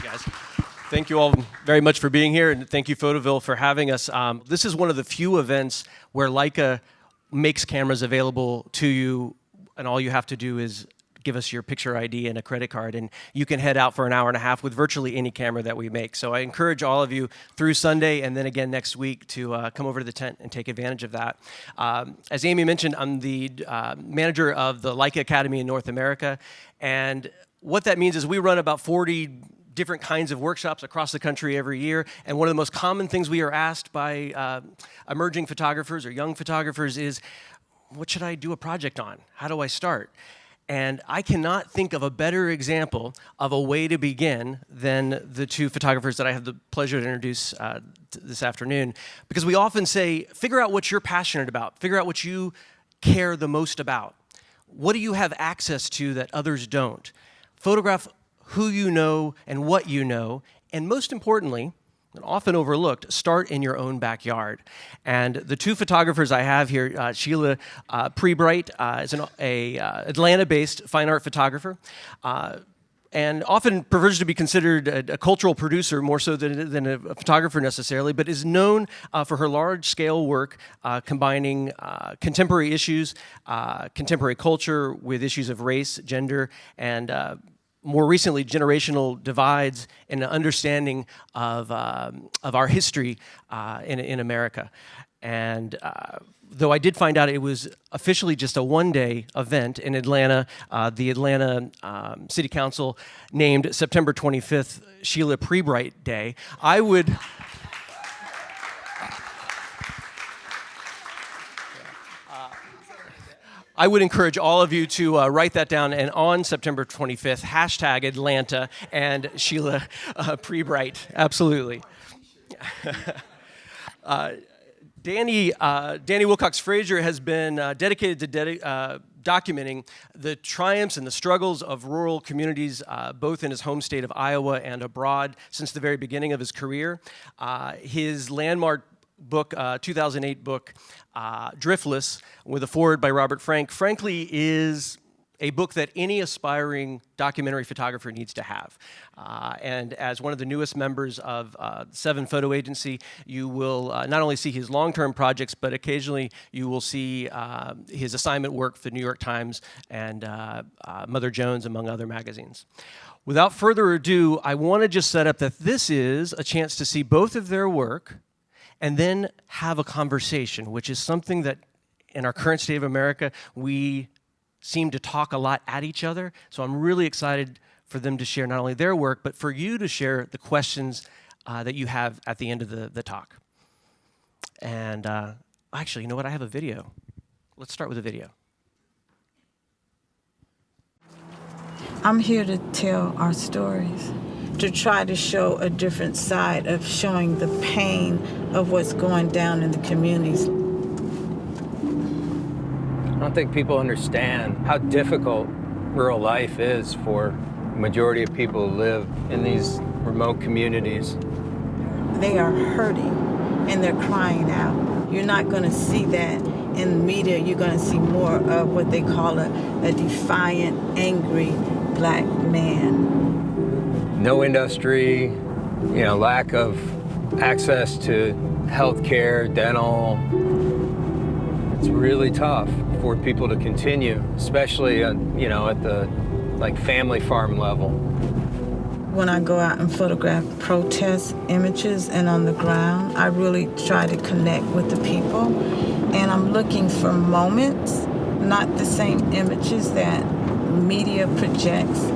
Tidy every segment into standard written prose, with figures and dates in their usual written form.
guys. Thank you all very much for being here, and thank you, Photoville, for having us. This is one of the few events where Leica makes cameras available to you, and all you have to do is give us your picture ID and a credit card, and you can head out for an hour and a half with virtually any camera that we make. So I encourage all of you through Sunday and then again next week to come over to the tent and take advantage of that. As Amy mentioned, I'm the manager of the Leica Academy in North America, and what that means is we run about 40 different kinds of workshops across the country every year, and one of the most common things we are asked by emerging photographers or young photographers is, what should I do a project on? How do I start? And I cannot think of a better example of a way to begin than the two photographers that I have the pleasure to introduce this afternoon, because we often say, figure out what you're passionate about, figure out what you care the most about. What do you have access to that others don't? Photograph who you know and what you know, and most importantly, and often overlooked, start in your own backyard. And the two photographers I have here, Sheila Pree is an Atlanta-based fine art photographer, and often prefers to be considered a cultural producer more so than a photographer necessarily, but is known for her large-scale work combining contemporary issues, contemporary culture with issues of race, gender, and more recently, generational divides and an understanding of our history in America. And though I did find out it was officially just a one-day event in Atlanta, the Atlanta City Council named September 25th Sheila Pree Day, I would encourage all of you to write that down, and on September 25th, hashtag Atlanta and Sheila Pree. Absolutely. Danny Wilcox Frazier has been dedicated to documenting the triumphs and the struggles of rural communities, both in his home state of Iowa and abroad, since the very beginning of his career. His landmark book, 2008 book, Driftless, with a foreword by Robert Frank, frankly is a book that any aspiring documentary photographer needs to have. And as one of the newest members of 7 Photo Agency, you will not only see his long-term projects, but occasionally you will see his assignment work for the New York Times and Mother Jones, among other magazines. Without further ado, I want to just set up that this is a chance to see both of their work and then have a conversation, which is something that in our current state of America, we seem to talk a lot at each other. So I'm really excited for them to share not only their work, but for you to share the questions that you have at the end of the talk. And actually, you know what? I have a video. Let's start with a video. I'm here to tell our stories, to try to show a different side of showing the pain of what's going down in the communities. I don't think people understand how difficult rural life is for the majority of people who live in these remote communities. They are hurting and they're crying out. You're not going to see that in the media. You're going to see more of what they call a defiant, angry black man. No industry, lack of access to health care, dental. It's really tough for people to continue, especially at the family farm level. When I go out and photograph protest images and on the ground, I really try to connect with the people. And I'm looking for moments, not the same images that media projects.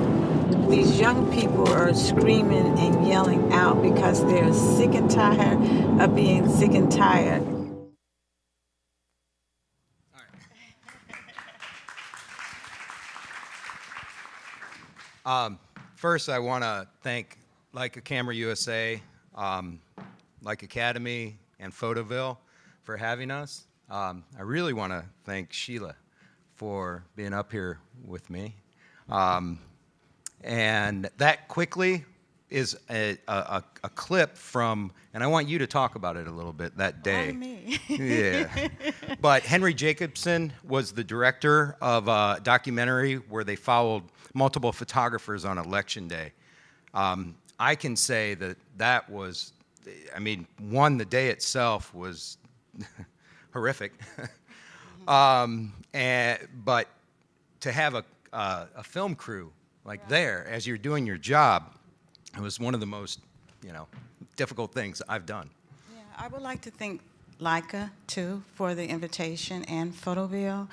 These young people are screaming and yelling out because they're sick and tired of being sick and tired. First, I want to thank Leica Camera USA, Leica Academy, and Photoville for having us. I really want to thank Sheila for being up here with me. And that quickly is a clip from, and I want you to talk about it a little bit that day. Why me? Yeah. But Henry Jacobson was the director of a documentary where they followed multiple photographers on election day. I can say that that was, I mean, one, the day itself was horrific. But to have a film crew like there as you're doing your job, it was one of the most, difficult things I've done. Yeah, I would like to thank Leica, too, for the invitation, and Photoville.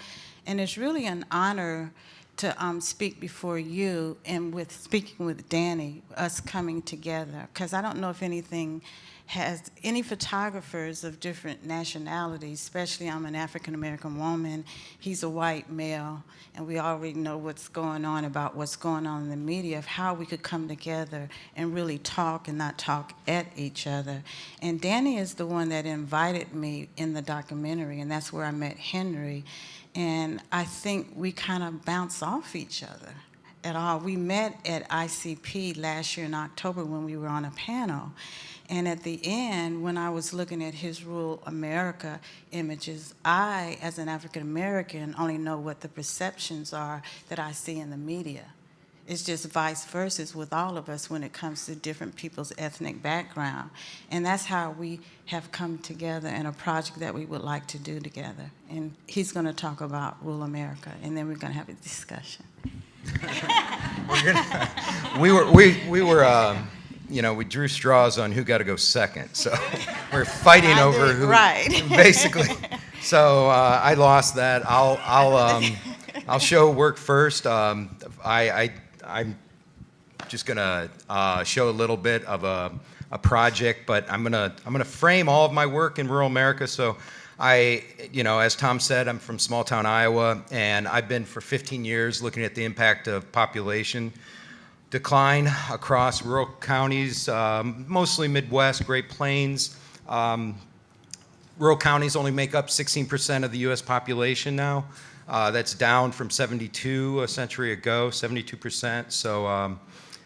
And it's really an honor to speak before you and with speaking with Danny, us coming together, because I don't know if anything has any photographers of different nationalities, especially I'm an African-American woman, he's a white male, and we already know what's going on about what's going on in the media, of how we could come together and really talk and not talk at each other. And Danny is the one that invited me in the documentary, and that's where I met Henry. And I think we kind of bounce off each other at all. We met at ICP last year in October when we were on a panel. And at the end, when I was looking at his rural America images, I, as an African American, only know what the perceptions are that I see in the media. It's just vice versa with all of us when it comes to different people's ethnic background. And that's how we have come together in a project that we would like to do together. And he's going to talk about rural America, and then we're going to have a discussion. We drew straws on who got to go second. So we're fighting over who, right. basically. So I lost that. I'll show work first. I'm just gonna show a little bit of a project, but I'm gonna frame all of my work in rural America. So as Tom said, I'm from small town Iowa, and I've been for 15 years looking at the impact of population decline across rural counties, mostly Midwest, Great Plains. Rural counties only make up 16% of the U.S. population now. That's down from 72 a century ago, 72%. So,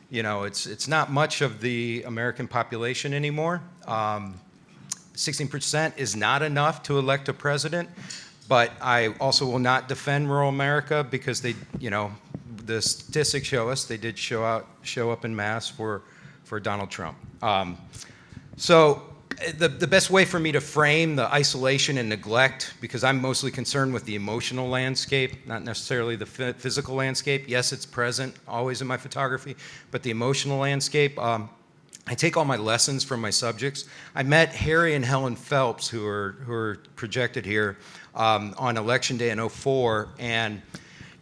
it's not much of the American population anymore. 16% is not enough to elect a president, but I also will not defend rural America because the statistics show us they did show up en masse for Donald Trump. So the best way for me to frame the isolation and neglect, because I'm mostly concerned with the emotional landscape, not necessarily the physical landscape. Yes, it's present always in my photography, but the emotional landscape. I take all my lessons from my subjects. I met Harry and Helen Phelps, who are projected here, on Election Day in '04, and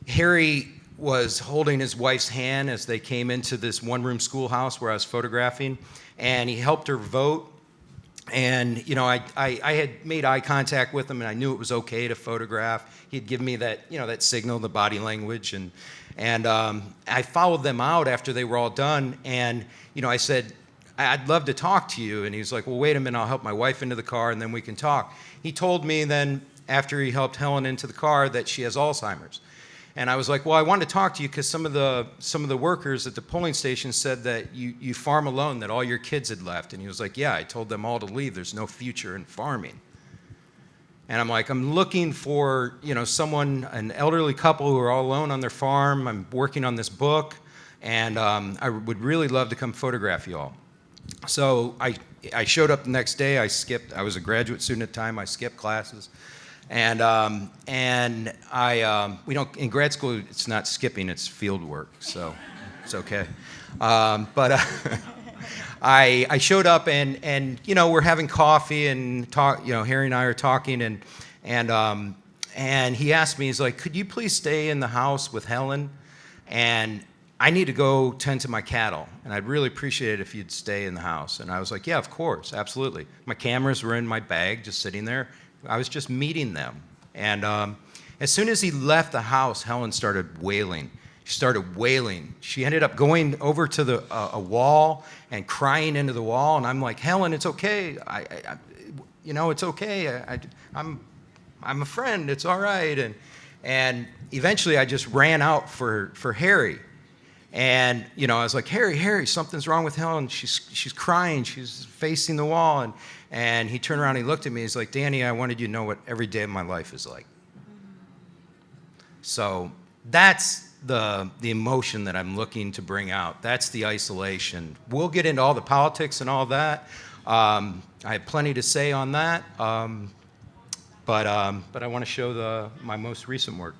Harry was holding his wife's hand as they came into this one-room schoolhouse where I was photographing, and he helped her vote. And I had made eye contact with him, and I knew it was okay to photograph. He'd give me that that signal, the body language, and I followed them out after they were all done, and I said, I'd love to talk to you. And he was like, well, wait a minute, I'll help my wife into the car and then we can talk. He told me then, after he helped Helen into the car, that she has Alzheimer's. And I was like, well, I wanted to talk to you because some of the workers at the polling station said that you farm alone, that all your kids had left. And he was like, yeah, I told them all to leave. There's no future in farming. And I'm like, I'm looking for someone, an elderly couple who are all alone on their farm. I'm working on this book, and I would really love to come photograph you all. So I showed up the next day. I was a graduate student at the time. I skipped classes. And we don't, in grad school, it's not skipping, it's field work, so it's okay. But I showed up and we're having coffee and talk, Harry and I are talking, and he asked me, he's like, could you please stay in the house with Helen? And I need to go tend to my cattle, and I'd really appreciate it if you'd stay in the house. And I was like, yeah, of course, absolutely. My cameras were in my bag, just sitting there. I was just meeting them. And as soon as he left the house, Helen started wailing. She started wailing. She ended up going over to a wall and crying into the wall. And I'm like, Helen, it's okay. It's okay. I'm a friend. It's all right. And eventually I just ran out for Harry. And I was like, Harry, something's wrong with Helen. She's crying. She's facing the wall. And he turned around and he looked at me. He's like, Danny, I wanted you to know what every day of my life is like. So that's the emotion that I'm looking to bring out. That's the isolation. We'll get into all the politics and all that. I have plenty to say on that, but I want to show my most recent work.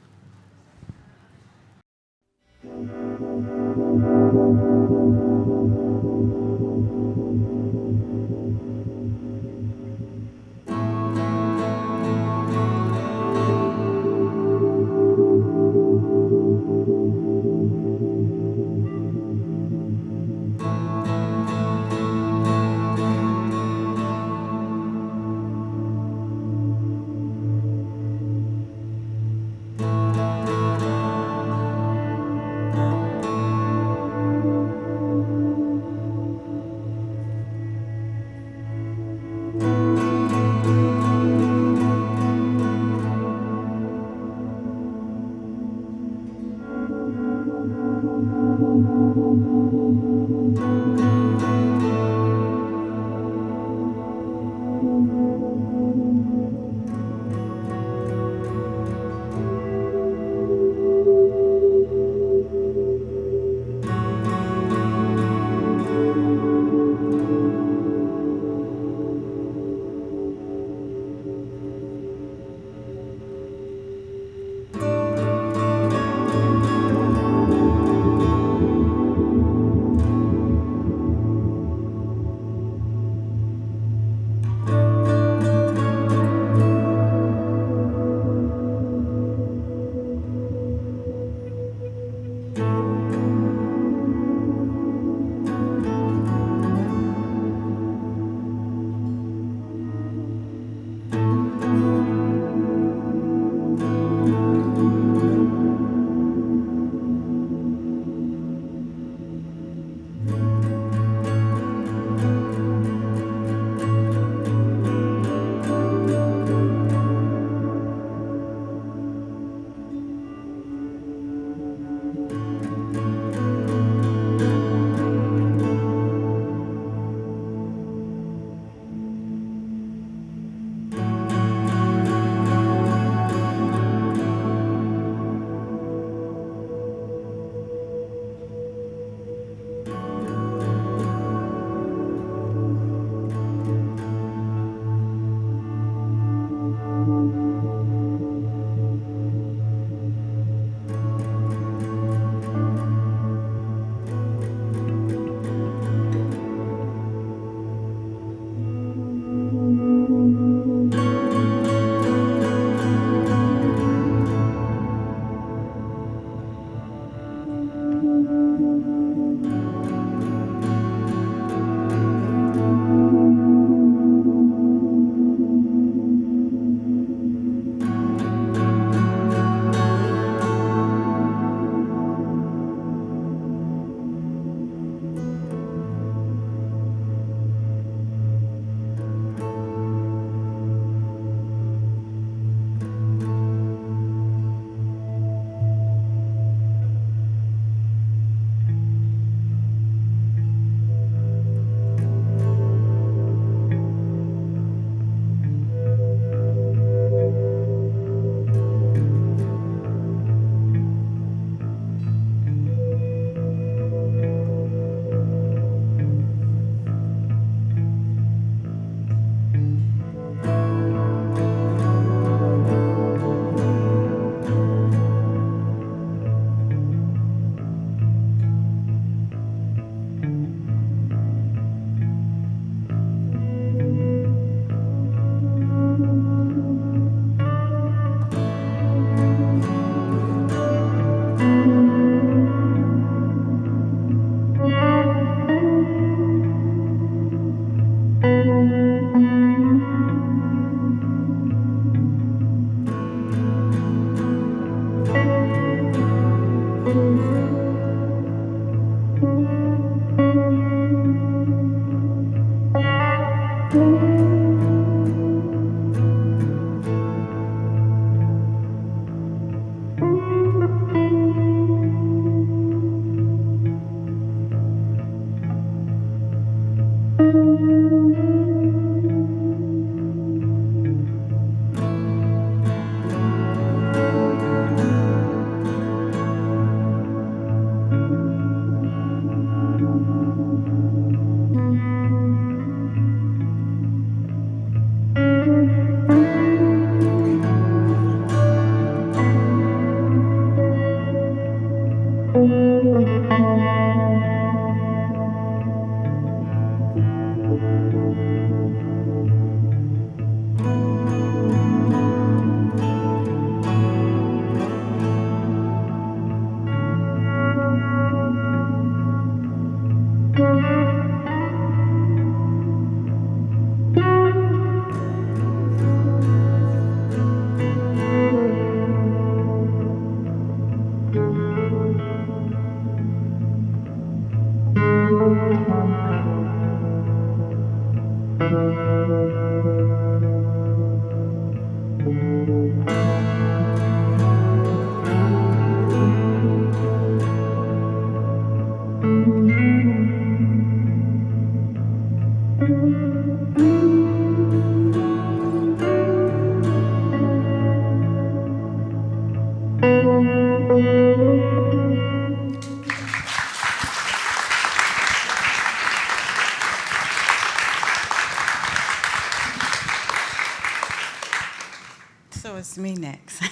it's me next.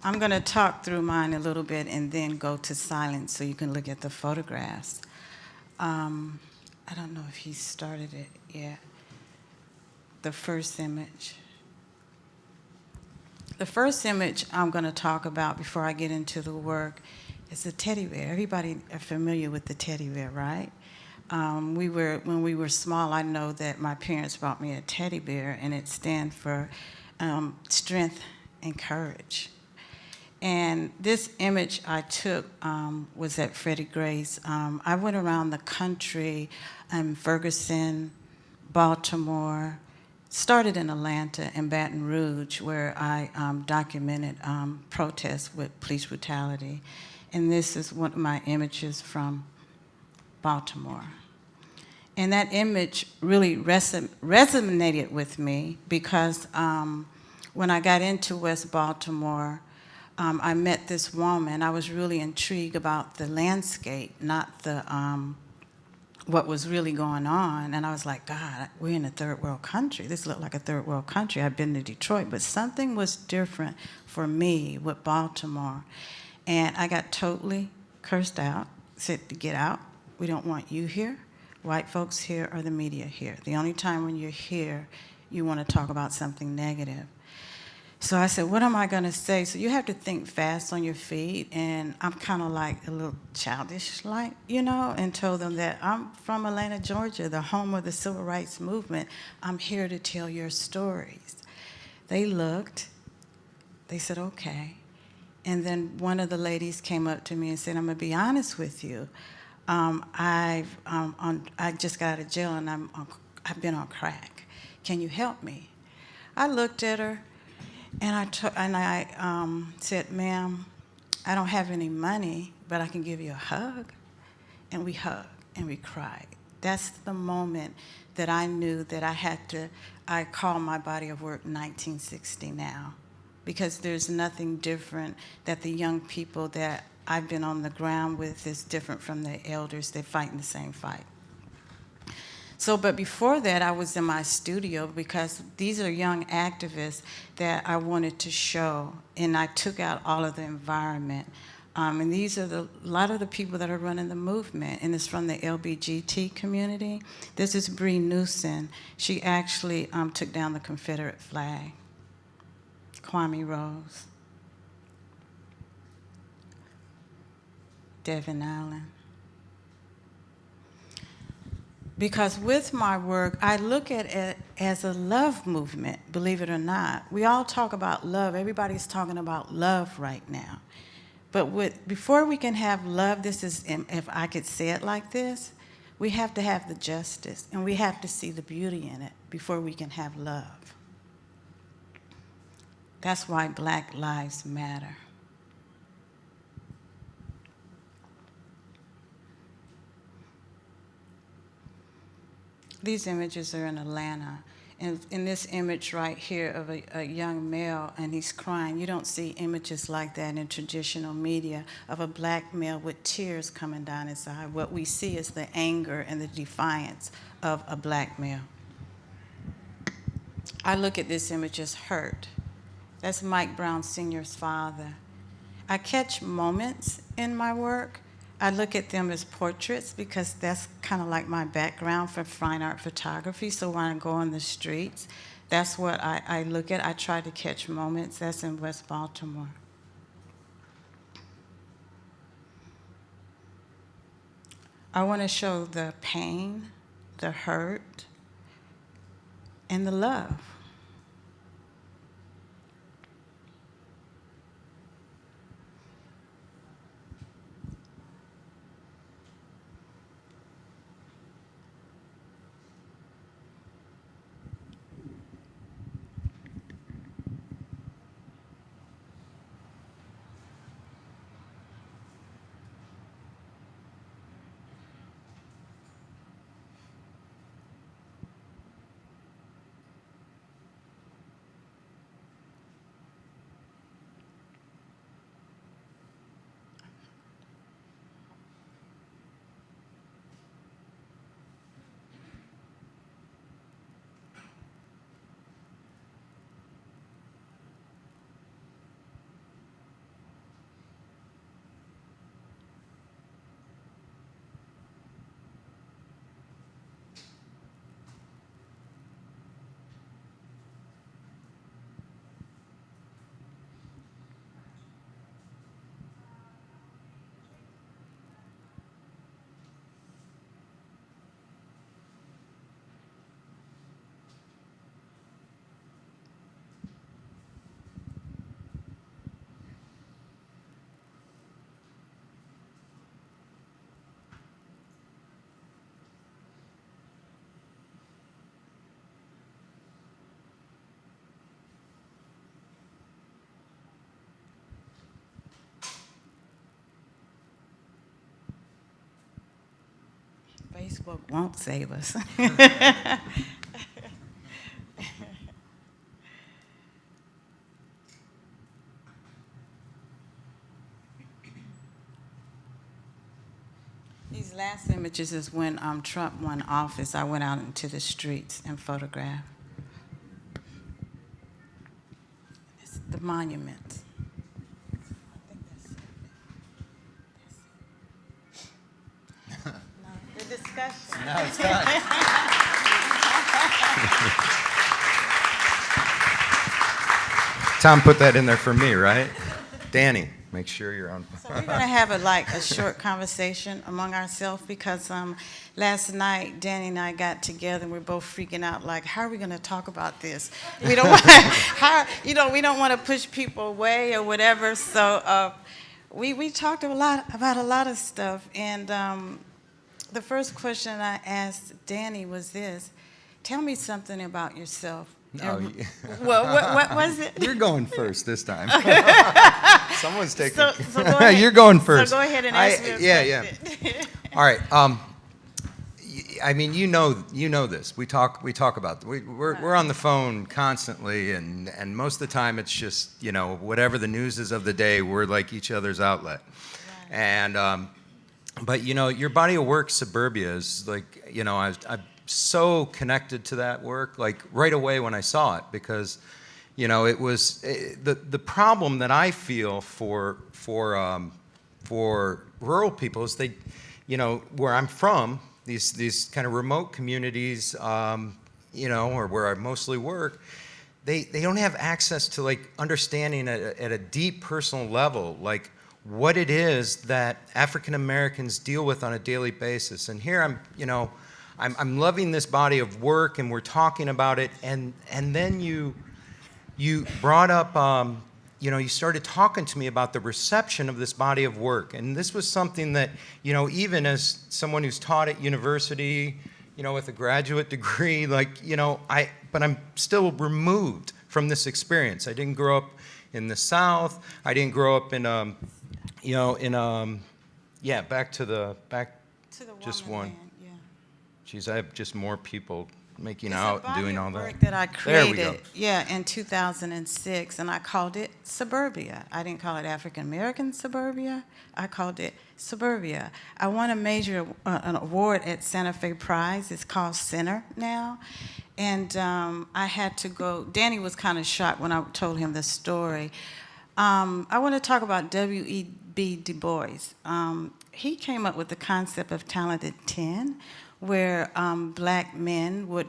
I'm going to talk through mine a little bit and then go to silence so you can look at the photographs. I don't know if he started it yet. The first image. The first image I'm going to talk about before I get into the work is the teddy bear. Everybody are familiar with the teddy bear, right? When we were small, I know that my parents bought me a teddy bear, and it stands for strength and courage. And this image I took was at Freddie Gray's. I went around the country, Ferguson, Baltimore, started in Atlanta and Baton Rouge, where I documented protests with police brutality. And this is one of my images from Baltimore. And that image really resonated with me because when I got into West Baltimore, I met this woman. I was really intrigued about the landscape, not the what was really going on. And I was like, God, we're in a third world country. This looked like a third world country. I've been to Detroit, but something was different for me with Baltimore. And I got totally cursed out, said to get out. We don't want you here, white folks here, or the media here. The only time when you're here, you want to talk about something negative. So I said, what am I going to say? So you have to think fast on your feet. And I'm kind of like a little childish, like, you know, and told them that I'm from Atlanta, Georgia, the home of the civil rights movement. I'm here to tell your stories. They looked. They said, okay. And then one of the ladies came up to me and said, I'm going to be honest with you. I just got out of jail, and I've been on crack. Can you help me? I looked at her. And I said, ma'am, I don't have any money, but I can give you a hug. And we hugged and we cried. That's the moment that I knew that I call my body of work 1960 now, because there's nothing different that the young people that I've been on the ground with is different from the elders. They're fighting the same fight. So, but before that, I was in my studio because these are young activists that I wanted to show, and I took out all of the environment. And these are a lot of the people that are running the movement, and it's from the LBGT community. This is Pree Newsom. She actually took down the Confederate flag. Kwame Rose. Devin Allen. Because with my work, I look at it as a love movement, believe it or not. We all talk about love. Everybody's talking about love right now. But before we can have love, this is, if I could say it like this, we have to have the justice, and we have to see the beauty in it before we can have love. That's why Black Lives Matter. These images are in Atlanta. And in this image right here of a young male, and he's crying, you don't see images like that in traditional media of a black male with tears coming down his eye. What we see is the anger and the defiance of a black male. I look at this image as hurt. That's Mike Brown Sr.'s father. I catch moments in my work. I look at them as portraits because that's kind of like my background for fine art photography. So when I go on the streets, that's what I look at. I try to catch moments. That's in West Baltimore. I want to show the pain, the hurt, and the love. Facebook won't save us. These last images is when Trump won office. I went out into the streets and photographed. It's the monuments. I think that's it. No, the discussion. No, it's done. Tom put that in there for me, right? Danny, make sure you're on. So we're gonna have a short conversation among ourselves because last night Danny and I got together and we're both freaking out like, how are we gonna talk about this? We don't want we don't want to push people away or whatever. So we talked about a lot of stuff, and the first question I asked Danny was this: tell me something about yourself. Oh, Well, what was it? You're going first this time. Someone's taking. So go ahead. You're going first. So go ahead and ask me a yeah. question. All right. I mean, you know this. We talk about. We're on the phone constantly, and most of the time it's just whatever the news is of the day. We're like each other's outlet, Right. and but your body of work, Suburbia, is like I've so connected to that work like right away when I saw it, because it was the problem that I feel for rural people is they where I'm from, these kind of remote communities or where I mostly work, they don't have access to like understanding at a deep personal level like what it is that African Americans deal with on a daily basis. And here I'm loving this body of work, and we're talking about it, and then you brought up, you started talking to me about the reception of this body of work, and this was something that, even as someone who's taught at university, with a graduate degree, like, but I'm still removed from this experience. I didn't grow up in the South. I didn't grow up in, back to the just woman one. land, yeah. Geez, I have just more people making It's out a and body doing of all that. work that I There we created, go. in 2006, and I called it Suburbia. I didn't call it African American Suburbia. I called it Suburbia. I won a major an award at Santa Fe Prize. It's called Center now, and I had to go. Danny was kind of shocked when I told him the story. I want to talk about W.E.B. Du Bois. He came up with the concept of Talented 10, where black men would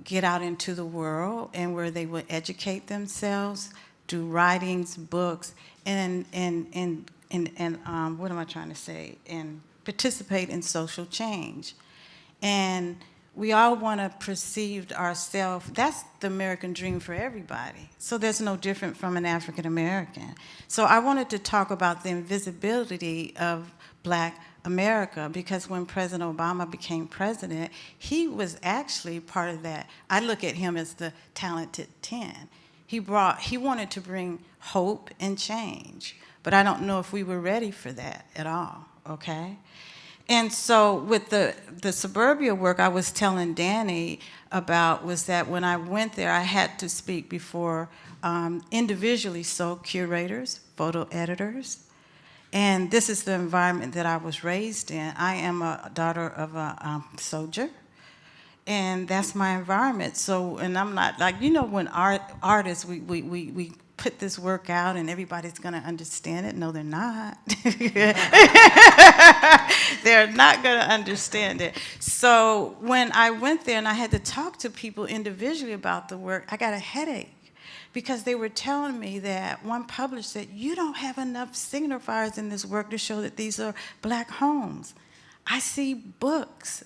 get out into the world and where they would educate themselves, do writings, books, and what am I trying to say? And participate in social change. And we all want to perceive ourselves. That's the American dream for everybody. So there's no different from an African American. So I wanted to talk about the invisibility of Black America, because when President Obama became president, he was actually part of that. I look at him as the Talented 10. He wanted to bring hope and change, but I don't know if we were ready for that at all, okay? And so with the Suburbia work I was telling Danny about was that when I went there, I had to speak before individually, so curators, photo editors, and this is the environment that I was raised in. I am a daughter of a soldier, and that's my environment. So, and I'm not, like, when artists, we put this work out and everybody's gonna understand it. No, they're not. They're not gonna understand it. So when I went there and I had to talk to people individually about the work, I got a headache, because they were telling me that one publisher said, you don't have enough signifiers in this work to show that these are Black homes. I see books.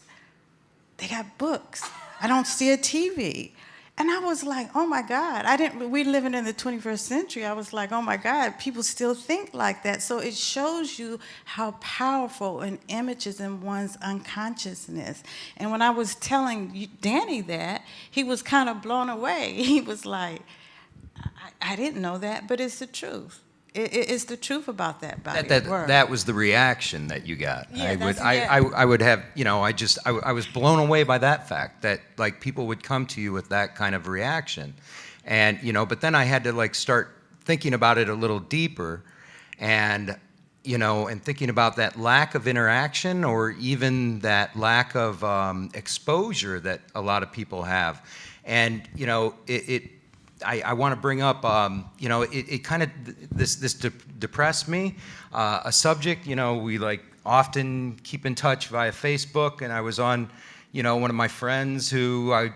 They got books. I don't see a TV. And I was like, oh my God, we living in the 21st century. I was like, oh my God, people still think like that. So it shows you how powerful an image is in one's unconsciousness. And when I was telling Danny that, he was kind of blown away. He was like, I didn't know that, but it's the truth. It's the truth about that body That of work. that was the reaction that you got. Yeah, I would have, you know, I was blown away by that fact that like people would come to you with that kind of reaction, and you know, but then I had to like start thinking about it a little deeper, and you know, and thinking about that lack of interaction or even that lack of exposure that a lot of people have, and you know, I want to bring up, you know, it kind of, this depressed me. A subject, you know, we like often keep in touch via Facebook, and I was on, you know, one of my friends who I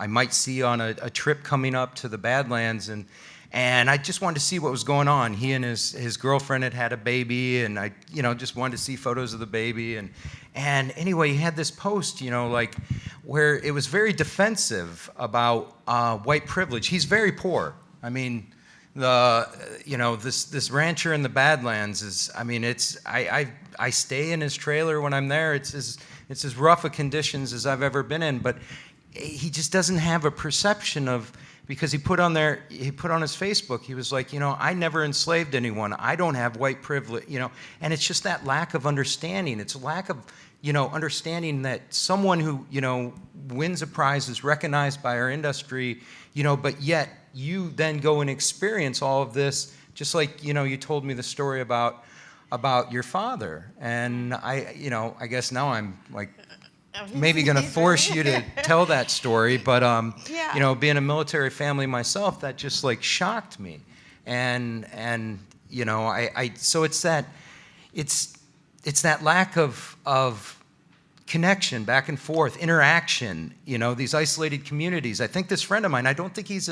might see on a trip coming up to the Badlands, and I just wanted to see what was going on. He and his girlfriend had a baby, and I, you know, just wanted to see photos of the baby, and anyway, he had this post, you know, like, where it was very defensive about white privilege. He's very poor. I mean, you know, this rancher in the Badlands is, I mean, it's, I stay in his trailer when I'm there. It's as rough a conditions as I've ever been in, but he just doesn't have a perception of, because he put on his Facebook, he was like, you know, I never enslaved anyone. I don't have white privilege, you know, and it's just that lack of understanding. It's a lack of, you know, understanding that someone who, you know, wins a prize is recognized by our industry, you know, but yet you then go and experience all of this, just like, you know, you told me the story about your father. And you know, I guess now I'm like, maybe going to force you to tell that story, but Yeah. you know, being a military family myself, that just like shocked me, and you know, so it's that lack of connection, back and forth, interaction. You know, these isolated communities. I think this friend of mine, I don't think he's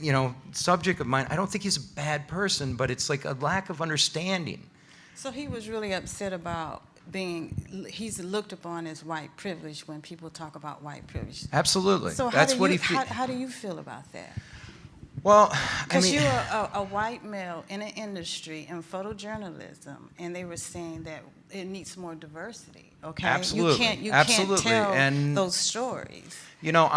you know, subject of mine. I don't think he's a bad person, but it's like a lack of understanding. So he was really upset about he's looked upon as white privilege when people talk about white privilege. Absolutely. So That's what he feels. how do you feel about that? Well, I Because mean, you're a white male in an industry in photojournalism, and they were saying that it needs more diversity. Okay, Absolutely. You Absolutely. can't tell And those stories. you know,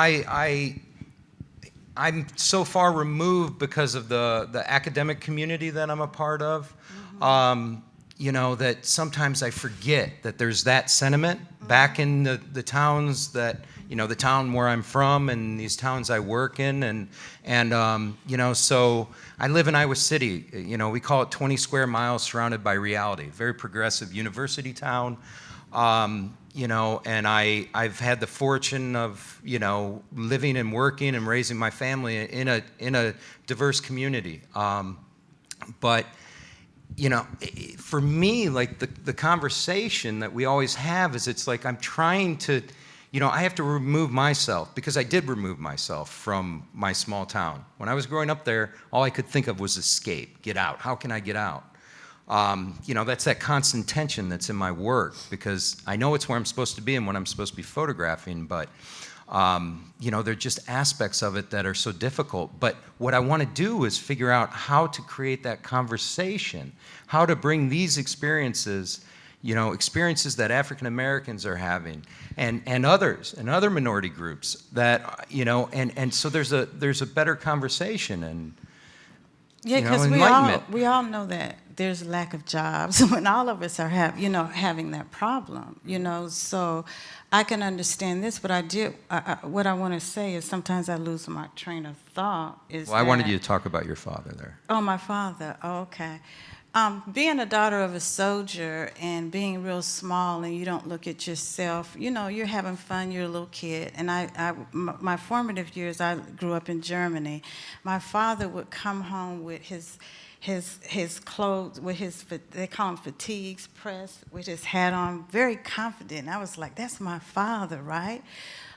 I'm so far removed because of the academic community that I'm a part of. Mm-hmm. You know, that sometimes I forget that there's that sentiment back in the towns that, you know, the town where I'm from and these towns I work in, and you know, so I live in Iowa City. You know, we call it 20 square miles surrounded by reality. Very progressive university town. You know, and I've had the fortune of, you know, living and working and raising my family in a diverse community. But you know, for me, like the conversation that we always have is, it's like I'm trying to, you know, I have to remove myself, because I did remove myself from my small town. When I was growing up there, all I could think of was escape, get out. How can I get out? You know, that's that constant tension that's in my work, because I know it's where I'm supposed to be and what I'm supposed to be photographing, but you know, there are just aspects of it that are so difficult. But what I want to do is figure out how to create that conversation, how to bring these experiences, you know, experiences that African Americans are having, and others, and other minority groups that, you know, and so there's a better conversation and, Yeah, you know, because enlightenment. we all know that there's a lack of jobs when all of us are having that problem, you know. So I can understand this, but what I want to say is sometimes I lose my train of thought. Well, I wanted you to talk about your father there. Oh, my father. Oh, okay. Being a daughter of a soldier and being real small, and you don't look at yourself, you know, you're having fun, you're a little kid. And my formative years, I grew up in Germany. My father would come home with his clothes, they call them fatigues, pressed, with his hat on, very confident. I was like, that's my father, right?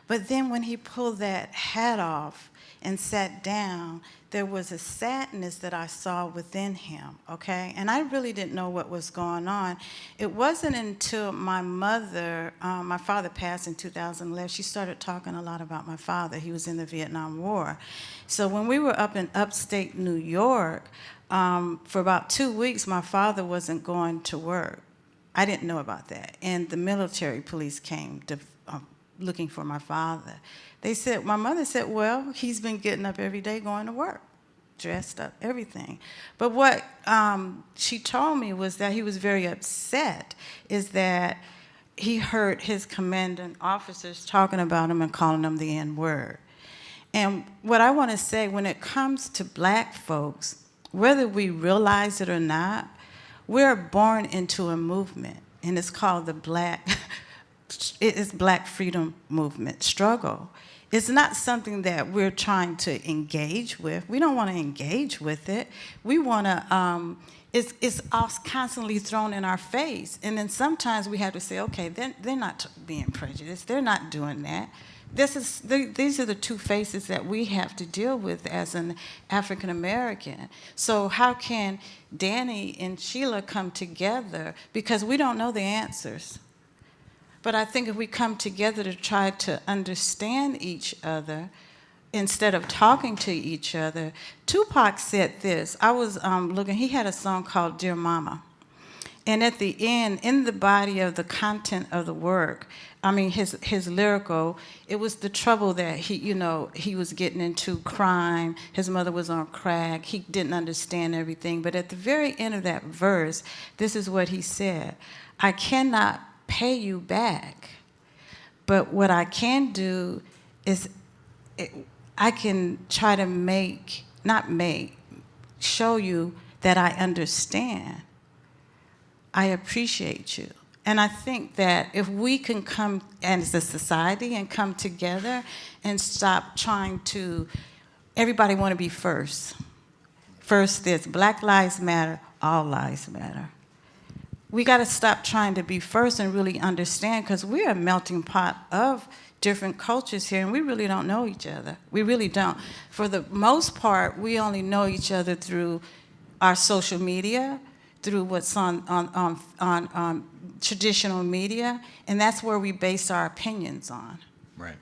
But then when he pulled that hat off and sat down, there was a sadness that I saw within him, okay? And I really didn't know what was going on. It wasn't until my mother, my father passed in 2011, she started talking a lot about my father. He was in the Vietnam War. So when we were up in upstate New York, for about 2 weeks, my father wasn't going to work. I didn't know about that. And the military police came to looking for my father. My mother said, well, he's been getting up every day going to work. dressed up, everything. But what she told me was that he was very upset, is that he heard his commanding officers talking about him and calling him the N-word. And what I want to say, when it comes to black folks, whether we realize it or not, we're born into a movement, and it's called the Black Freedom Movement struggle. It's not something that we're trying to engage with. We don't want to engage with it. We want to, it's all constantly thrown in our face. And then sometimes we have to say, okay, they're not being prejudiced. They're not doing that. These are the two faces that we have to deal with as an African American. So how can Danny and Sheila come together? Because we don't know the answers. But I think if we come together to try to understand each other instead of talking to each other. Tupac said this. I was looking, he had a song called Dear Mama. And at the end, in the body of the content of the work, I mean, his lyrical, it was the trouble that he was getting into, crime. His mother was on crack. He didn't understand everything. But at the very end of that verse, this is what he said: I cannot pay you back, but what I can do is I can try to show you that I understand. I appreciate you. And I think that if we can come as a society and come together and stop trying to, everybody want to be first. First this, Black Lives Matter, all lives matter. We got to stop trying to be first and really understand, because we're a melting pot of different cultures here, and we really don't know each other. We really don't. For the most part, we only know each other through our social media, through what's on traditional media, and that's where we base our opinions on. Right.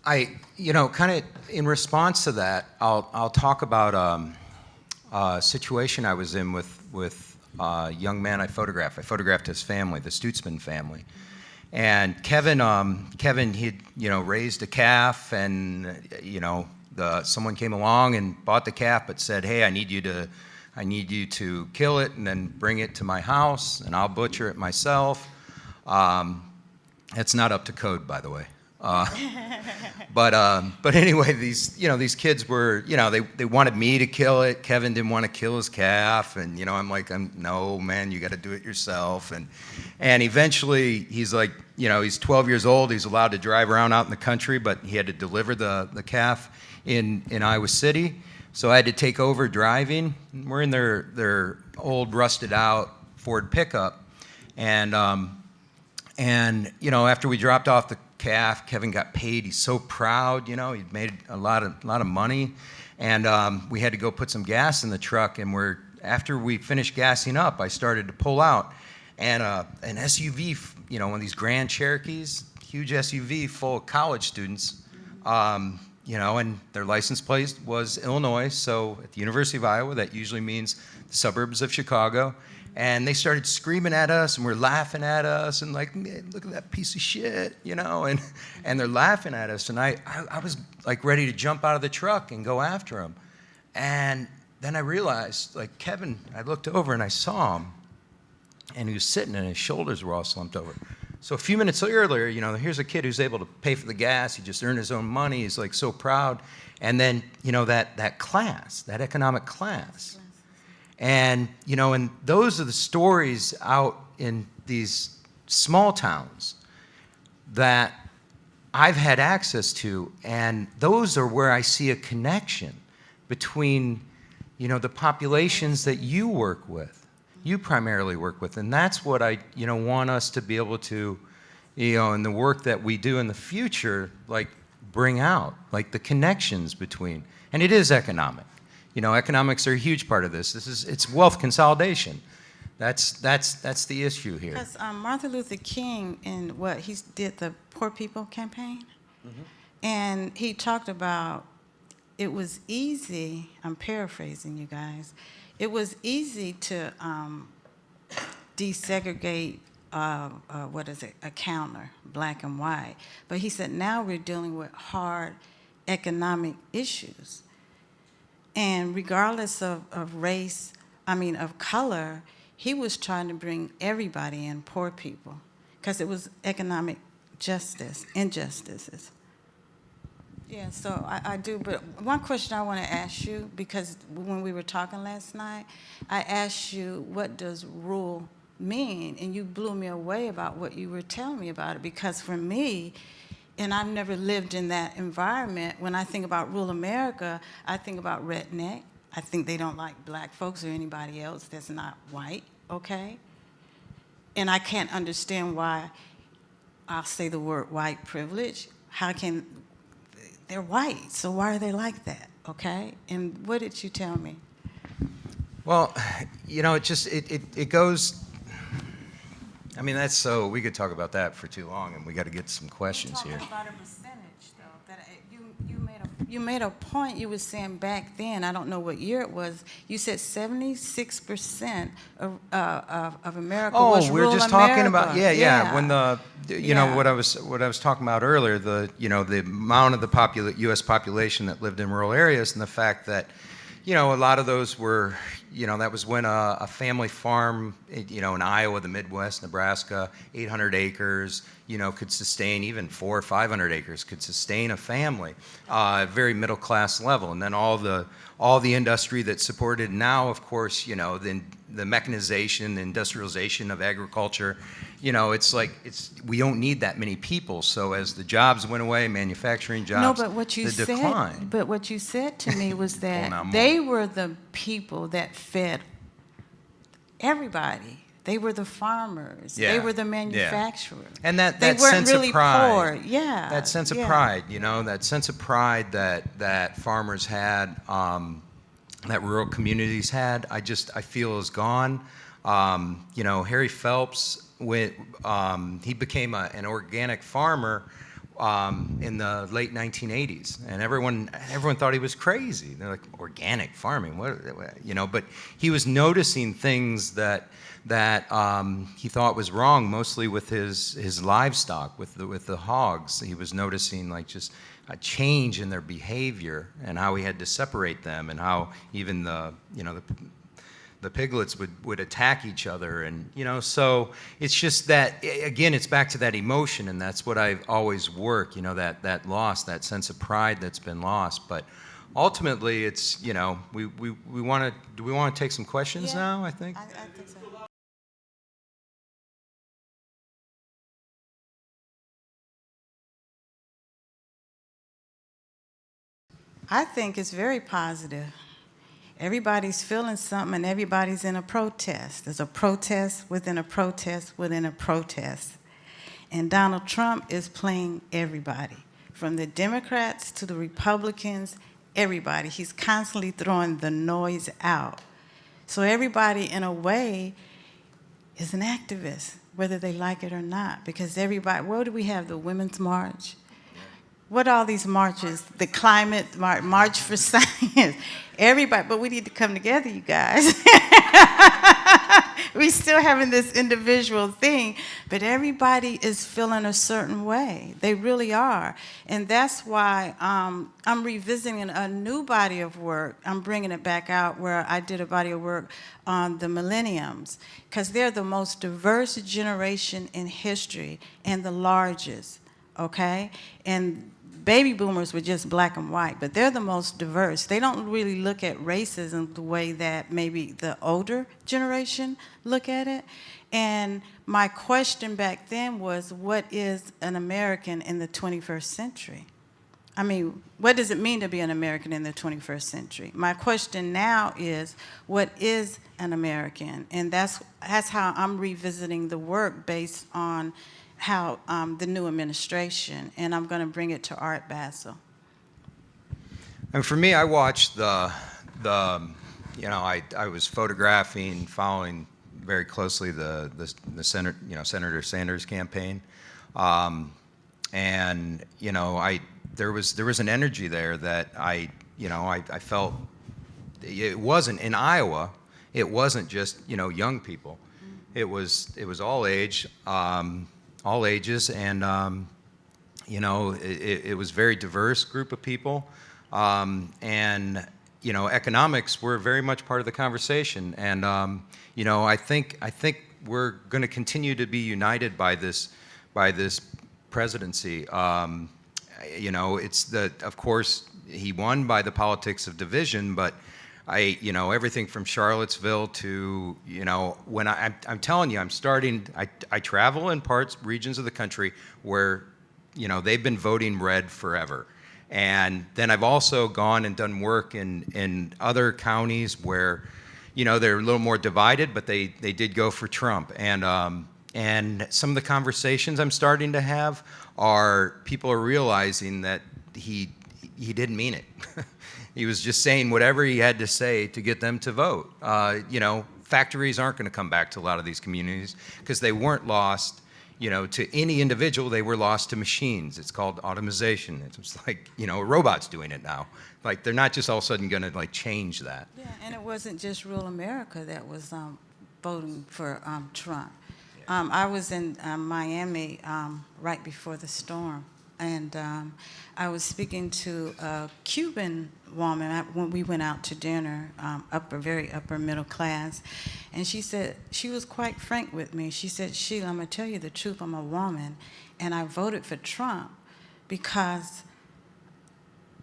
Kind of in response to that, I'll talk about a situation I was in with a young man I photographed. I photographed his family, the Stutzman family. And Kevin, he'd, raised a calf, and, someone came along and bought the calf, but said, hey, I need you to kill it and then bring it to my house, and I'll butcher it myself. It's not up to code, by the way. But anyway, these kids were, they wanted me to kill it. Kevin didn't want to kill his calf, and I'm like, no, man, you got to do it yourself. And eventually, he's like, he's 12 years old. He's allowed to drive around out in the country, but he had to deliver the calf in Iowa City. So I had to take over driving. We're in their old, rusted out Ford pickup, and after we dropped off the calf, Kevin got paid. He's so proud. He'd made a lot of money, and we had to go put some gas in the truck. And after we finished gassing up, I started to pull out, and an SUV, one of these Grand Cherokees, huge SUV full of college students. And their license plate was Illinois, so at the University of Iowa, that usually means the suburbs of Chicago. And they started screaming at us, and we're laughing at us, and like, look at that piece of shit, and they're laughing at us. And I was like ready to jump out of the truck and go after them. And then I realized, like, Kevin, I looked over and I saw him, and he was sitting and his shoulders were all slumped over. So a few minutes earlier, here's a kid who's able to pay for the gas. He just earned his own money. He's like so proud. And then, that class, that economic class. And, and those are the stories out in these small towns that I've had access to. And those are where I see a connection between, the populations that you work with. You primarily work with, and that's what I, want us to be able to, in the work that we do in the future, like bring out, like the connections between, and it is economic. Economics are a huge part of this. It's wealth consolidation. That's the issue here. Because Martin Luther King, he did the Poor People campaign, and he talked about it was easy. I'm paraphrasing, you guys. It was easy to desegregate, a counter, black and white. But he said now we're dealing with hard economic issues. And regardless of race, of color, he was trying to bring everybody in, poor people, because it was economic injustices. Yeah, so I do, but one question I want to ask you, because when we were talking last night, I asked you, what does rule mean? And you blew me away about what you were telling me about it, because for me, and I've never lived in that environment, when I think about rural America, I think about redneck. I think they don't like black folks or anybody else that's not white, okay? And I can't understand why, I'll say the word white privilege. How can, they're white, so why are they like that, okay? And what did you tell me? Well, it goes, that's so, we could talk about that for too long, and we got to get some questions here. You're talking about a percentage, though. That you made a point. You were saying back then, I don't know what year it was, you said 76% of America was rural we're just America. talking about, when what I was talking about earlier, the amount of the U.S. population that lived in rural areas, and the fact that, a lot of those were, that was when a family farm, in Iowa, the Midwest, Nebraska, 800 acres, could sustain, even 400 or 500 acres could sustain a family, very middle class level. And then all the industry that supported now, of course, the mechanization, the industrialization of agriculture, we don't need that many people. So as the jobs went away, manufacturing jobs, no, but what you said, decline. But what you said to me was that they were the people that fed everybody. They were the farmers. Yeah. They were the manufacturers. And that they weren't sense really of pride, poor. Yeah. that sense of pride, that sense of pride that farmers had, that rural communities had, I feel is gone. Harry Phelps, he became an organic farmer in the late 1980s, and everyone thought he was crazy. They're like, organic farming, what? But he was noticing things that he thought was wrong, mostly with his livestock, with the hogs. He was noticing just a change in their behavior, and how he had to separate them, and how even the piglets would attack each other. And so it's just that, again, it's back to that emotion, and that's what I've always worked, that loss, that sense of pride that's been lost. But ultimately, it's, do we want to take some questions now, I think? I think so. I think it's very positive. Everybody's feeling something, and everybody's in a protest. There's a protest within a protest within a protest. And Donald Trump is playing everybody, from the Democrats to the Republicans, everybody. He's constantly throwing the noise out. So everybody, in a way, is an activist, whether they like it or not, because everybody, where do we have the Women's March? What are all these marches? The climate march for science. Everybody, but we need to come together, you guys. We're still having this individual thing, but everybody is feeling a certain way. They really are. And that's why I'm revisiting a new body of work. I'm bringing it back out, where I did a body of work on the millenniums, because they're the most diverse generation in history and the largest, okay? And baby boomers were just black and white, but they're the most diverse. They don't really look at racism the way that maybe the older generation look at it. And my question back then was, what is an American in the 21st century? I mean, what does it mean to be an American in the 21st century? My question now is, what is an American? And that's how I'm revisiting the work, based on how the new administration, and I'm going to bring it to Art Basel. And for me, I watched I was photographing, following very closely the Senator Sanders campaign, and there was an energy there that I felt. It wasn't in Iowa. It wasn't just young people. It was all age. All ages, and it was a very diverse group of people, and economics were very much part of the conversation. And, I think we're going to continue to be united by this presidency. Of course, he won by the politics of division, but everything from Charlottesville to, when I'm telling you, I travel in regions of the country where, they've been voting red forever. And then I've also gone and done work in other counties where, they're a little more divided, but they did go for Trump. And some of the conversations I'm starting to have are people are realizing that he didn't mean it. He was just saying whatever he had to say to get them to vote. Factories aren't going to come back to a lot of these communities because they weren't lost, to any individual. They were lost to machines. It's called automation. It's like, robots doing it now. Like, they're not just all of a sudden going to change that. Yeah, and it wasn't just rural America that was voting for Trump. I was in Miami right before the storm, and I was speaking to a Cuban woman when we went out to dinner, very upper middle class, and she said, she was quite frank with me. She said, Sheila, I'm going to tell you the truth, I'm a woman, and I voted for Trump because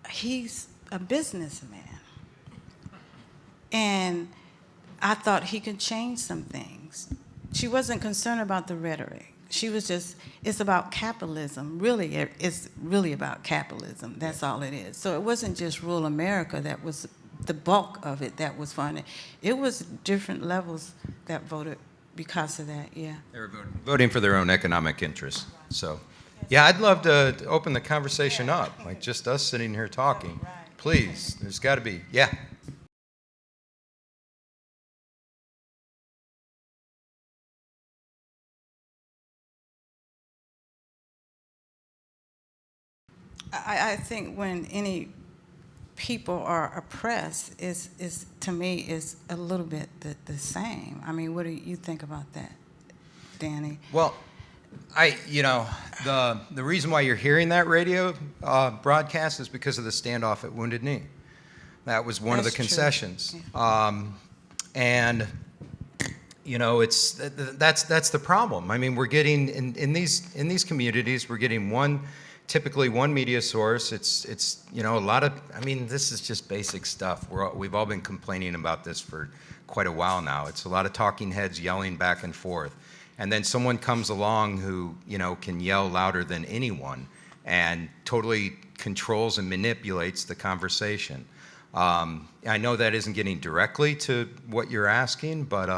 he's a businessman. And I thought he could change some things. She wasn't concerned about the rhetoric. She was just, it's about capitalism. Really, it's really about capitalism. That's all it is. So it wasn't just rural America that was the bulk of it that was funded. It was different levels that voted because of that, yeah. They were voting for their own economic interests. So, yeah, I'd love to open the conversation up, like just us sitting here talking. Please, there's got to be, yeah. I think when any people are oppressed, is to me is a little bit the same. I mean, what do you think about that, Danny? Well, the reason why you're hearing that radio broadcast is because of the standoff at Wounded Knee. That was one of the concessions. Yeah. And it's that's the problem. I mean, we're getting in these communities, we're getting typically one media source. It's a lot of, I mean, this is just basic stuff. We've all been complaining about this for quite a while now. It's a lot of talking heads yelling back and forth. And then someone comes along who, can yell louder than anyone and totally controls and manipulates the conversation. I know that isn't getting directly to what you're asking, but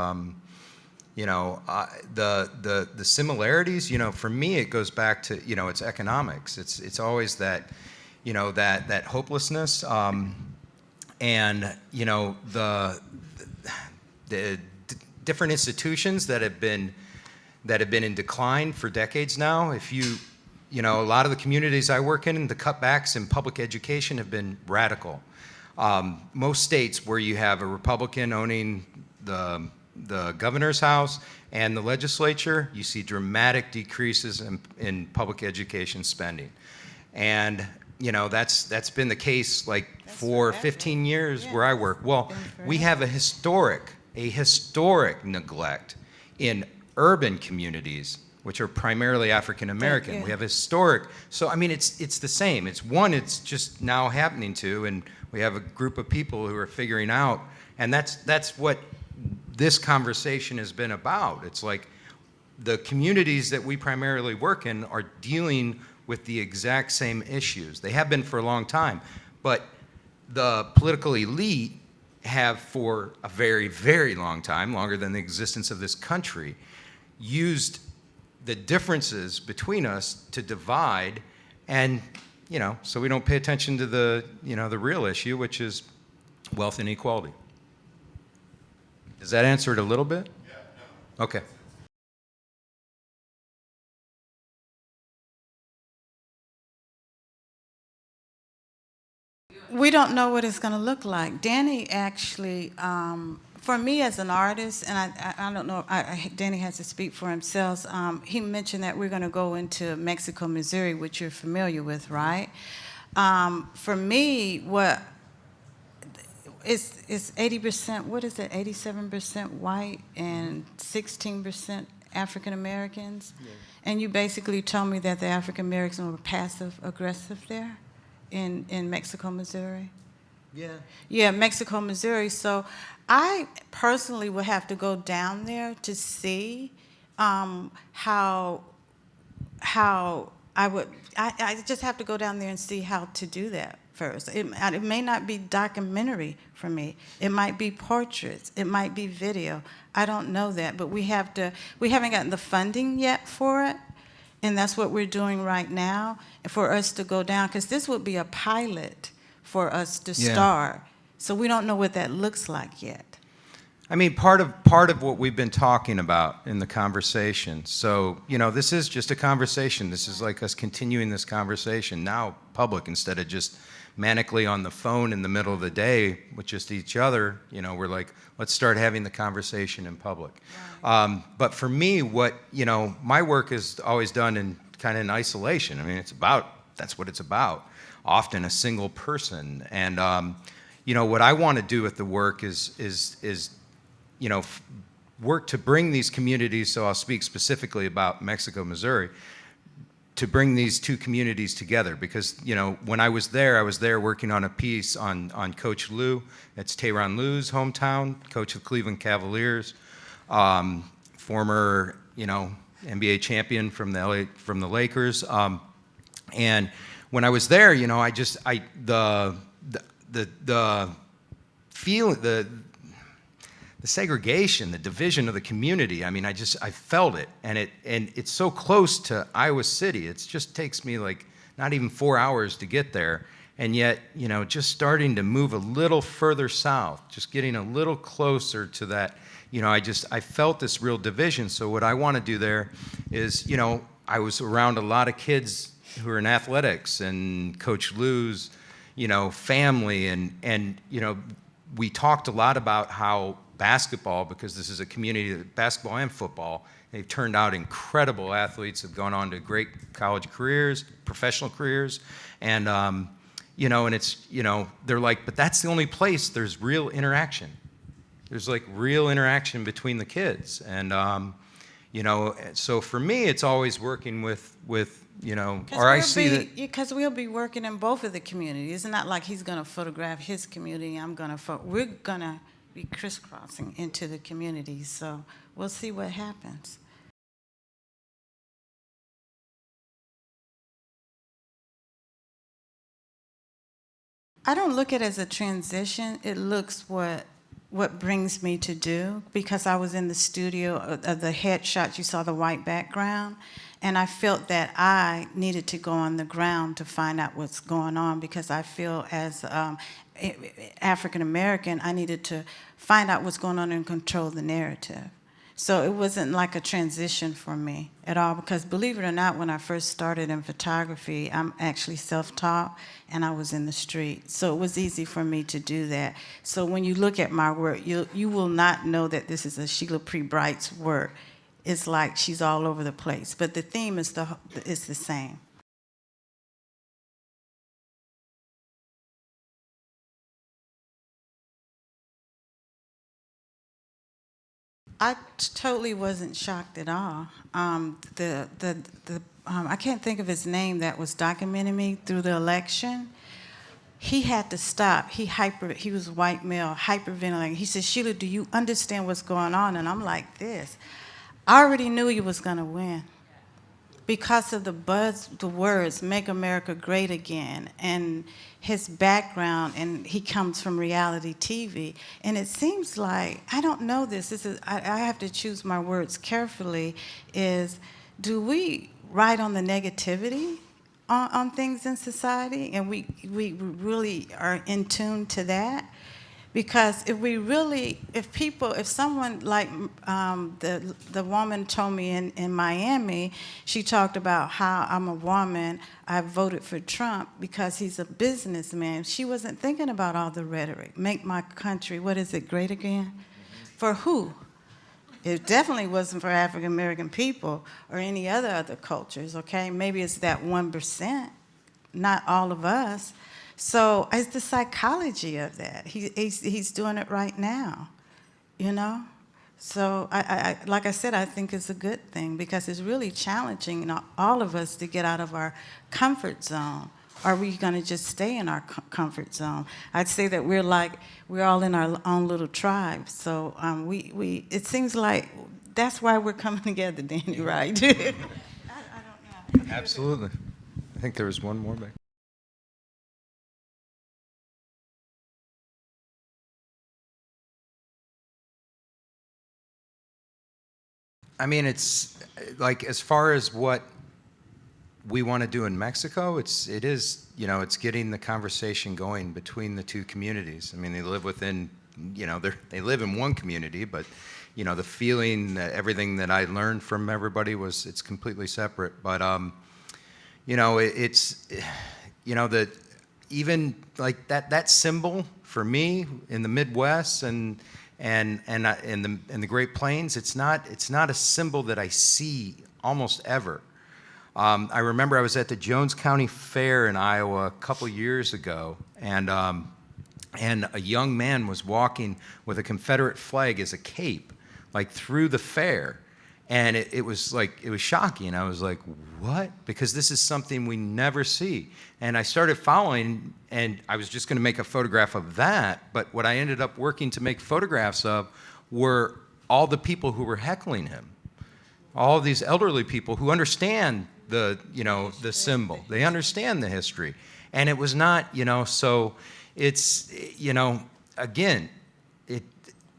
the similarities, for me, it goes back to, it's economics. It's always that, that hopelessness, and the different institutions that have been in decline for decades now. If a lot of the communities I work in, the cutbacks in public education have been radical. Most states where you have a Republican owning the governor's house and the legislature, you see dramatic decreases in public education spending. And, that's been the case for 15 years where I work. Well, we have a historic neglect in urban communities, which are primarily African American. Yeah. We have historic, so I mean, it's the same. It's just now happening to, and we have a group of people who are figuring out, and that's what this conversation has been about. It's like the communities that we primarily work in are dealing with the exact same issues. They have been for a long time, but the political elite have for a very, very long time, longer than the existence of this country, used the differences between us to divide, and so we don't pay attention to the real issue, which is wealth inequality. Does that answer it a little bit? Yeah. No. Okay. We don't know what it's going to look like. Danny actually, for me as an artist, and I don't know, Danny has to speak for himself. He mentioned that we're going to go into Mexico, Missouri, which you're familiar with, right? For me, it's 80%, what is it, 87% white and 16% African Americans? Yeah. And you basically told me that the African Americans were passive aggressive there in Mexico, Missouri? Yeah. Yeah, Mexico, Missouri. So I personally would have to go down there to see how I just have to go down there and see how to do that first. It may not be documentary for me. It might be portraits. It might be video. I don't know that, but we haven't gotten the funding yet for it, and that's what we're doing right now for us to go down, because this would be a pilot for us to start. So we don't know what that looks like yet. I mean, part of what we've been talking about in the conversation. So, you know, this is just a conversation. This is like us continuing this conversation now public, instead of just manically on the phone in the middle of the day with just each other. You know, we're like, let's start having the conversation in public. Right. But for me, my work is always done in kind of in isolation. I mean, that's what it's about. Often a single person. And, what I want to do with the work is work to bring these communities, so I'll speak specifically about Mexico, Missouri, to bring these two communities together. Because, when I was there working on a piece on Coach Lou. It's Tyronn Lue's hometown, coach of Cleveland Cavaliers, former, NBA champion from the Lakers. And when I was there, the segregation, the division of the community, I mean, I felt it, and it's so close to Iowa City. It just takes me like not even 4 hours to get there, and yet, just starting to move a little further south, just getting a little closer to that, I felt this real division. So what I want to do there is, I was around a lot of kids who are in athletics and Coach Lou's, family, and we talked a lot about how basketball, because this is a community that basketball and football, they've turned out incredible athletes, have gone on to great college careers, professional careers, and and it's, they're like, but that's the only place there's real interaction. There's like real interaction between the kids, and so for me, it's always working with or I see that because we'll be working in both of the communities. It's not like he's going to photograph his community. We're going to be crisscrossing into the communities. So we'll see what happens. I don't look at it as a transition. It looks what brings me to do, because I was in the studio of the headshot. You saw the white background, and I felt that I needed to go on the ground to find out what's going on, because I feel as African American, I needed to find out what's going on and control the narrative. So it wasn't like a transition for me at all, because believe it or not, when I first started in photography, I'm actually self-taught, and I was in the street. So it was easy for me to do that. So when you look at my work, you will not know that this is a Sheila Pree Bright's work. It's like she's all over the place, but the theme is the same. I totally wasn't shocked at all. I can't think of his name that was documenting me through the election. He had to stop. He was a white male, hyperventilating. He said, "Sheila, do you understand what's going on?" And I'm like this. I already knew he was going to win because of the words, "Make America Great Again," and his background, and he comes from reality TV. And it seems like, I don't know this, I have to choose my words carefully, do we ride on the negativity on things in society, and we really are in tune to that? Because if someone like the woman told me in Miami, she talked about how I'm a woman, I voted for Trump because he's a businessman. She wasn't thinking about all the rhetoric. Make my country, what is it, great again? For who? It definitely wasn't for African American people or any other cultures, okay? Maybe it's that 1%, not all of us. So it's the psychology of that. He's doing it right now, you know? So I like I said, I think it's a good thing because it's really challenging, you know, all of us to get out of our comfort zone. Are we going to just stay in our comfort zone? I'd say that we're all in our own little tribe. So it seems like that's why we're coming together, Danny, right? I don't know. Absolutely. I think there was one more back. I mean, it's like as far as what we want to do in Mexico, it is, you know, it's getting the conversation going between the two communities. I mean, they live within, you know, they live in one community, but, you know, the feeling that everything that I learned from everybody was it's completely separate. But, you know, it's, you know, that even like that symbol for me in the Midwest and in the Great Plains, it's not a symbol that I see almost ever. I remember I was at the Jones County Fair in Iowa a couple years ago, and a young man was walking with a Confederate flag as a cape, like through the fair, and it was shocking. I was like, what? Because this is something we never see. And I started following, and I was just going to make a photograph of that, but what I ended up working to make photographs of were all the people who were heckling him, all these elderly people who understand the symbol. They understand the history. And it was not, you know, so it's, you know, again,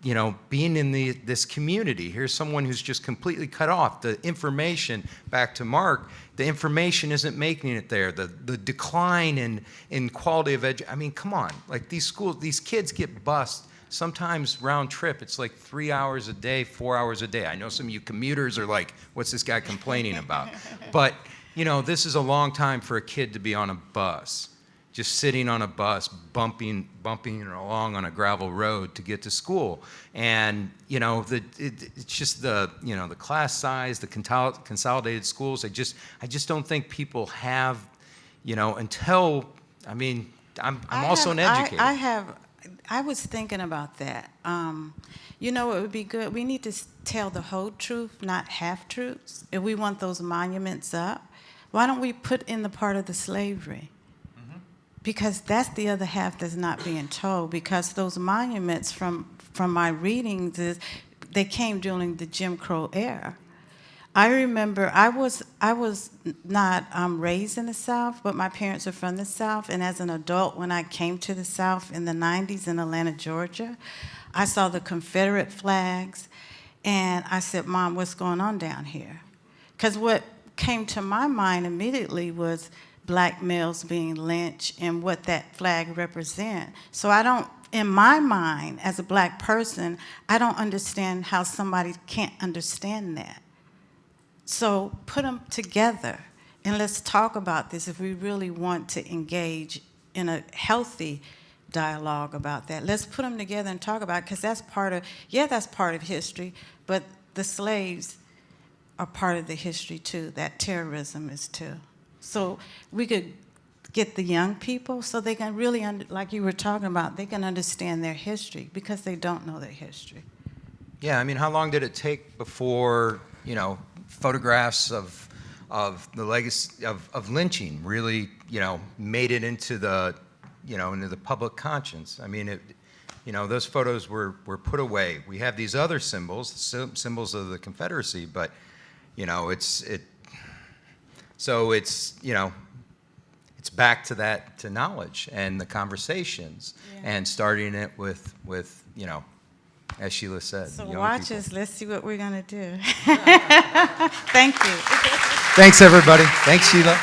you know, being in this community, here's someone who's just completely cut off. The information, back to Mark, the information isn't making it there. The decline in quality of education. I mean, come on. Like these schools, these kids get bused. Sometimes round trip, it's like 3 hours a day, 4 hours a day. I know some of you commuters are like, what's this guy complaining about? But, you know, this is a long time for a kid to be on a bus. Just sitting on a bus, bumping along on a gravel road to get to school. And, you know, it's just the, you know, the class size, the consolidated schools. I just don't think people have, you know, until, I mean, I'm also an educator. I was thinking about that. You know, it would be good. We need to tell the whole truth, not half-truths. If we want those monuments up, why don't we put in the part of the slavery? Because that's the other half that's not being told. Because those monuments, from my readings, they came during the Jim Crow era. I remember I was not raised in the South, but my parents are from the South. And as an adult, when I came to the South in the 90s in Atlanta, Georgia, I saw the Confederate flags, and I said, Mom, what's going on down here? Because what came to my mind immediately was black males being lynched and what that flag represents. So I don't, in my mind, as a black person, I don't understand how somebody can't understand that. So put them together and let's talk about this if we really want to engage in a healthy dialogue about that. Let's put them together and talk about it, because that's part of history, but the slaves are part of the history too. That terrorism is too. So we could get the young people so they can really, like you were talking about, they can understand their history because they don't know their history. Yeah, I mean, how long did it take before, you know, photographs of the legacy of lynching really, you know, made it into the, you know, into the public conscience? I mean, you know, those photos were put away. We have these other symbols, symbols of the Confederacy, but, you know, so it's, you know, it's back to that, to knowledge and the conversations, and starting it with, you know, as Sheila said. So young watch people. us. Let's see what we're going to do. Thank you. Thanks, everybody. Thanks, Sheila.